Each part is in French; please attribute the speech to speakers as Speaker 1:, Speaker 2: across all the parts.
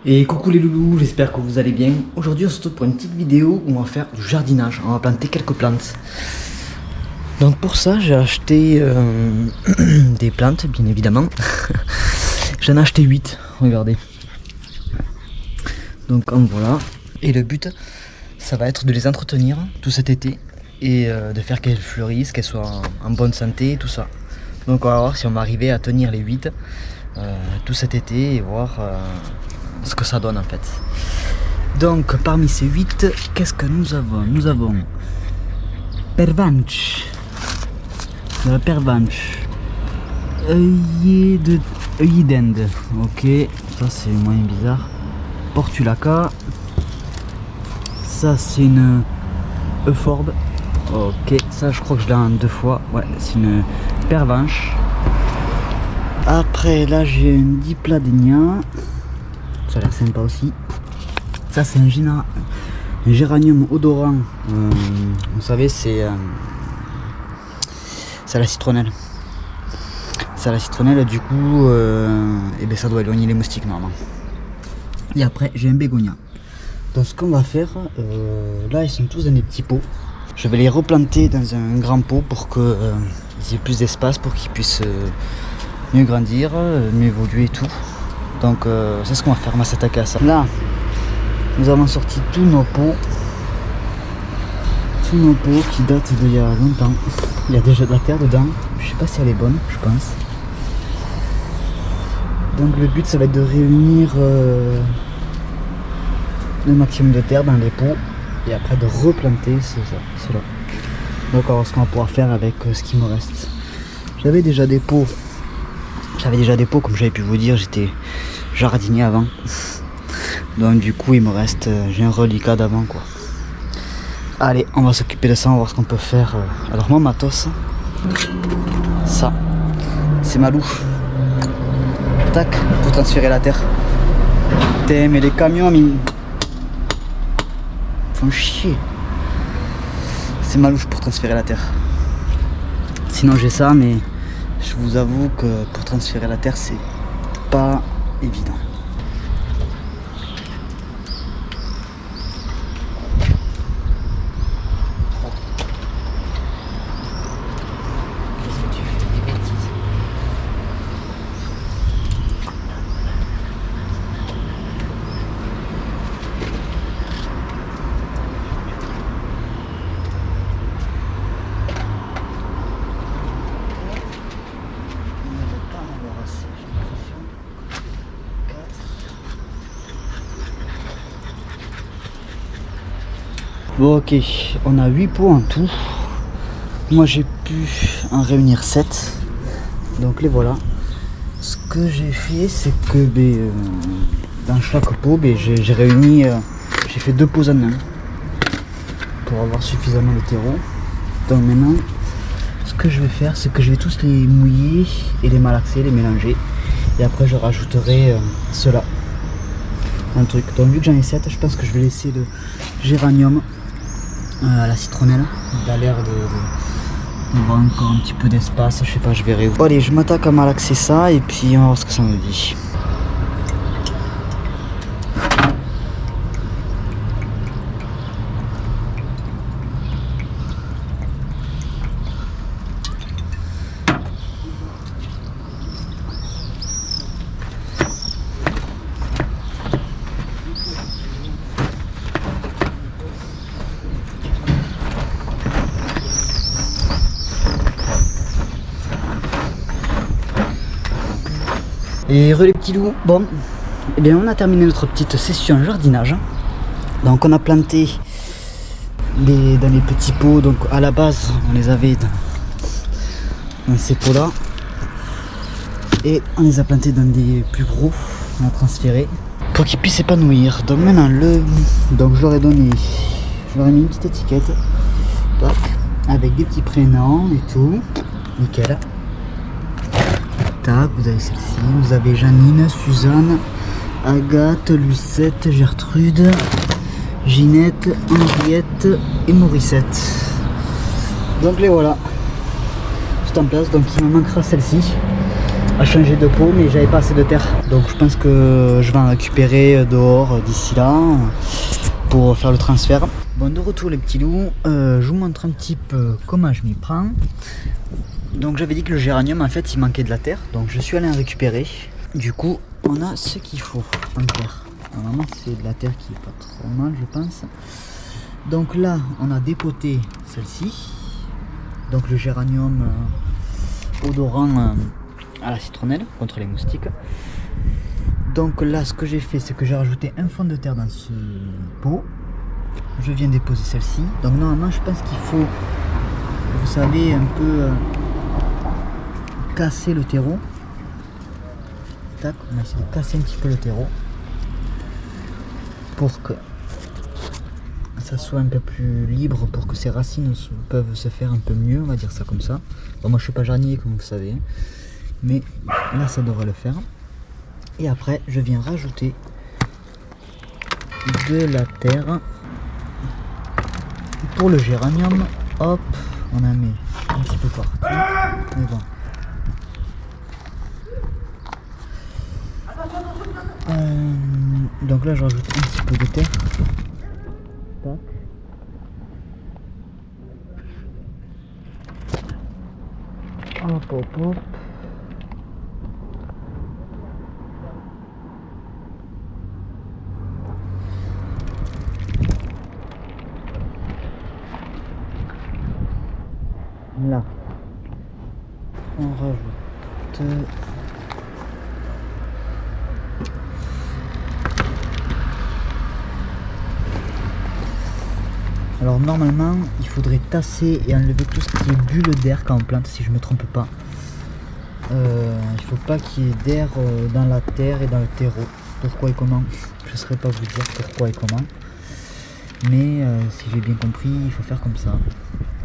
Speaker 1: Et coucou les loulous, j'espère que vous allez bien. Aujourd'hui on se retrouve pour une petite vidéo où on va faire du jardinage, on va planter quelques plantes. Donc pour ça j'ai acheté des plantes bien évidemment. J'en ai acheté 8, regardez. Donc en voilà. Et le but ça va être de les entretenir tout cet été et de faire qu'elles fleurissent, qu'elles soient en bonne santé et tout ça. Donc on va voir si on va arriver à tenir les 8 tout cet été et voir ce que ça donne en fait. Donc parmi ces 8, qu'est-ce que nous avons? Nous avons pervenche, de la pervenche, œillet d'Inde, ok, ça c'est moyen bizarre, portulaca, ça c'est une euphorbe, ok, ça je crois que je l'ai en 2 fois, ouais c'est une pervenche. Après là j'ai un dipladénia, ça a l'air sympa aussi. Ça c'est un géranium odorant, vous savez c'est la citronnelle. C'est la citronnelle, du coup et ben ça doit éloigner les moustiques normalement. Et après j'ai un bégonia. Donc ce qu'on va faire, là ils sont tous dans des petits pots. Je vais les replanter dans un grand pot pour qu'ils aient plus d'espace, pour qu'ils puissent mieux grandir, mieux évoluer et tout. Donc c'est ce qu'on va faire, on va s'attaquer à ça. Là, nous avons sorti tous nos pots qui datent d'il y a longtemps. Il y a déjà de la terre dedans, je sais pas si elle est bonne, je pense. Donc le but ça va être de réunir le maximum de terre dans les pots et après de replanter cela. Donc on va voir ce qu'on va pouvoir faire avec ce qui me reste. J'avais déjà des pots comme j'avais pu vous dire, j'étais jardinier avant. Donc du coup il me reste, j'ai un reliquat d'avant quoi. Allez, on va s'occuper de ça, on va voir ce qu'on peut faire. Alors mon matos, ça, c'est ma louche. Tac, pour transférer la terre. Putain, mais les camions, ils font chier. C'est ma louche pour transférer la terre. Sinon j'ai ça, mais je vous avoue que pour transférer la terre, c'est pas évident. Bon ok, on a 8 pots en tout. Moi j'ai pu en réunir 7. Donc les voilà. Ce que j'ai fait c'est que dans chaque pot j'ai réuni, j'ai fait 2 pots en un pour avoir suffisamment de terreau. Donc maintenant ce que je vais faire c'est que je vais tous les mouiller et les malaxer, les mélanger. Et après je rajouterai cela. Un truc. Donc vu que j'en ai 7, je pense que je vais laisser le géranium à la citronnelle. Il a l'air d'avoir encore un petit peu d'espace, je sais pas, je verrai. Bon, allez, je m'attaque à malaxer ça et puis on va voir ce que ça me dit. Et les petits loups, bon, eh bien on a terminé notre petite session jardinage. Donc on a planté dans les petits pots, donc à la base on les avait dans ces pots là. Et on les a plantés dans des plus gros, on a transféré pour qu'ils puissent s'épanouir. Donc maintenant donc je leur ai mis une petite étiquette, tac, avec des petits prénoms et tout, nickel. Vous avez celle-ci, vous avez Janine, Suzanne, Agathe, Lucette, Gertrude, Ginette, Henriette et Morissette. Donc les voilà, tout en place. Donc il me manquera celle-ci. à changer de pot, mais j'avais pas assez de terre. Donc je pense que je vais en récupérer dehors d'ici là pour faire le transfert. Bon, de retour les petits loups, je vous montre un petit peu comment je m'y prends. Donc j'avais dit que le géranium en fait il manquait de la terre, donc je suis allé en récupérer. Du coup on a ce qu'il faut en terre. Normalement c'est de la terre qui est pas trop mal je pense. Donc là on a dépoté celle-ci. Donc le géranium odorant à la citronnelle contre les moustiques. Donc là ce que j'ai fait c'est que j'ai rajouté un fond de terre dans ce pot. Je viens déposer celle-ci. Donc normalement je pense qu'il faut, vous savez, un peu casser le terreau. Tac, on va essayer de casser un petit peu le terreau pour que ça soit un peu plus libre, pour que ces racines peuvent se faire un peu mieux, on va dire ça comme ça. Bon, moi je suis pas jardinier comme vous savez, mais là ça devrait le faire. Et après je viens rajouter de la terre pour le géranium. Hop, on en met un petit peu partout, mais bon. Donc là je rajoute un petit peu de terre. Tac. Hop hop hop. Là on rajoute alors normalement il faudrait tasser et enlever tout ce qui est bulle d'air quand on plante, si je me trompe pas. Il faut pas qu'il y ait d'air dans la terre et dans le terreau. Pourquoi et comment, je ne saurais pas vous dire pourquoi et comment, mais si j'ai bien compris il faut faire comme ça.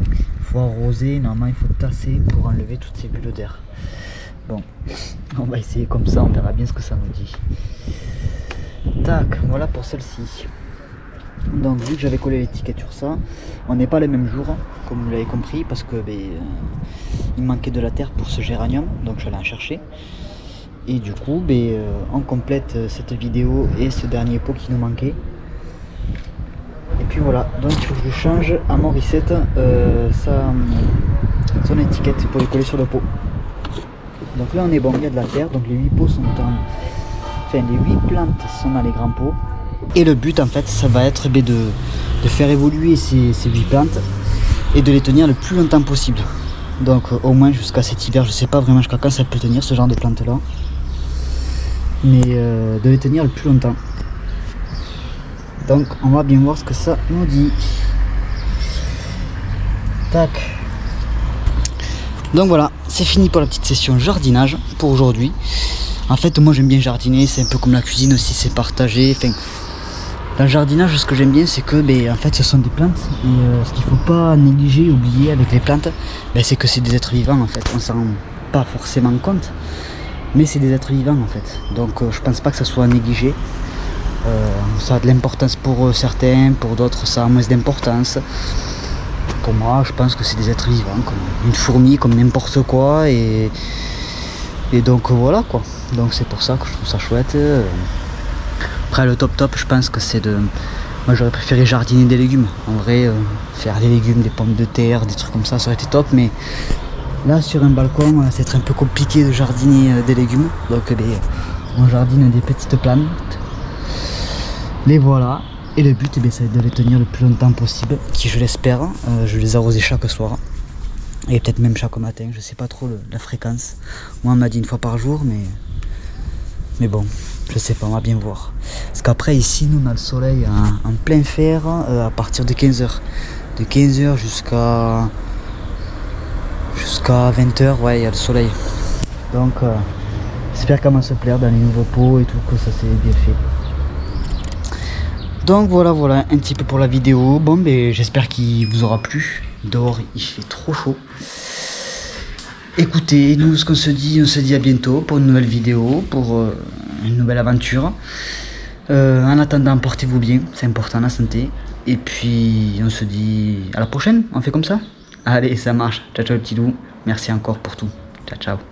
Speaker 1: Il faut arroser, normalement il faut tasser pour enlever toutes ces bulles d'air. Bon, on va essayer comme ça, on verra bien ce que ça nous dit. Tac, voilà pour celle-ci. Donc vu que j'avais collé l'étiquette sur ça, on n'est pas les mêmes jours, comme vous l'avez compris, parce que il manquait de la terre pour ce géranium, donc j'allais en chercher. Et du coup, on complète cette vidéo et ce dernier pot qui nous manquait. Et puis voilà, donc il faut que je change à Morissette son étiquette pour les coller sur le pot. Donc là on est bon, il y a de la terre, donc les 8 pots sont les 8 plantes sont dans les grands pots. Et le but en fait ça va être de faire évoluer ces 8 plantes et de les tenir le plus longtemps possible. Donc au moins jusqu'à cet hiver, je sais pas vraiment jusqu'à quand ça peut tenir ce genre de plantes là. Mais de les tenir le plus longtemps. Donc on va bien voir ce que ça nous dit. Tac. Donc voilà, c'est fini pour la petite session jardinage pour aujourd'hui. En fait moi j'aime bien jardiner, c'est un peu comme la cuisine aussi, c'est partagé. Enfin, dans le jardinage ce que j'aime bien c'est que en fait ce sont des plantes. Et ce qu'il faut pas négliger, oublier avec les plantes, c'est que c'est des êtres vivants en fait. On s'en rend pas forcément compte, mais c'est des êtres vivants en fait. Donc je pense pas que ça soit négligé. Ça a de l'importance pour certains, pour d'autres ça a moins d'importance. Pour moi je pense que c'est des êtres vivants, comme une fourmi, comme n'importe quoi, et donc voilà quoi. Donc c'est pour ça que je trouve ça chouette. Après le top je pense que c'est de... Moi j'aurais préféré jardiner des légumes. En vrai faire des légumes, des pommes de terre, des trucs comme ça aurait été top, mais là sur un balcon c'est un peu compliqué de jardiner des légumes. Donc on jardine des petites plantes. Les voilà. Et le but c'est de les tenir le plus longtemps possible, qui je l'espère. Je vais les arroser chaque soir. Et peut-être même chaque matin, je sais pas trop la fréquence. Moi on m'a dit une fois par jour, mais bon, je sais pas, on va bien voir. Parce qu'après ici nous on a le soleil en plein fer à partir de 15h. De 15h jusqu'à 20h, ouais, il y a le soleil. Donc j'espère qu'elle va se plaire dans les nouveaux pots et tout, que ça s'est bien fait. Donc voilà un petit peu pour la vidéo. Bon j'espère qu'il vous aura plu. Dehors il fait trop chaud. Écoutez, nous ce qu'on se dit, on se dit à bientôt pour une nouvelle vidéo, pour une nouvelle aventure. En attendant, portez-vous bien, c'est important la santé. Et puis on se dit à la prochaine, on fait comme ça. Allez, ça marche. Ciao ciao petit loup. Merci encore pour tout. Ciao ciao.